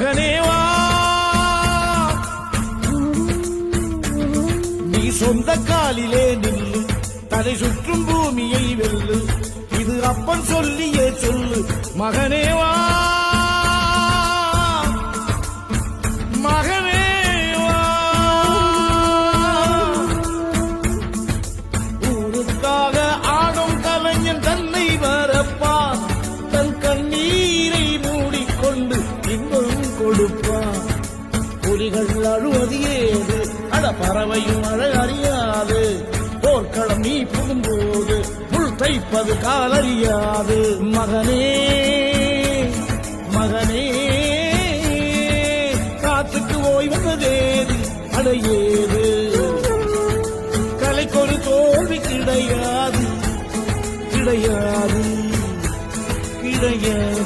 மகனேவா நீ சொந்த காலிலே நில்லு, தலை சுற்றும் பூமியை வெல்லு, இது அப்பன் சொல்லியே சொல்லு. மகனேவா மகனேவா ஊருக்காக ஆடும் கலைஞன் தன்னை வரப்பான், தன் கண்ணீரை மூடிக்கொண்டு இன்பம் கொடுப்பான். புலிகள் அழுவது ஏது, அட பறவையும் அழ அறியாது. போர்க்களம் நீ புகும்போது புல் தைப்பது காலறியாது. மகனே மகனே காத்துக்கு ஓய்வதேது அடையேது. கலைக்கொரு தோல்வி கிடையாது கிடையாது கிடையாது.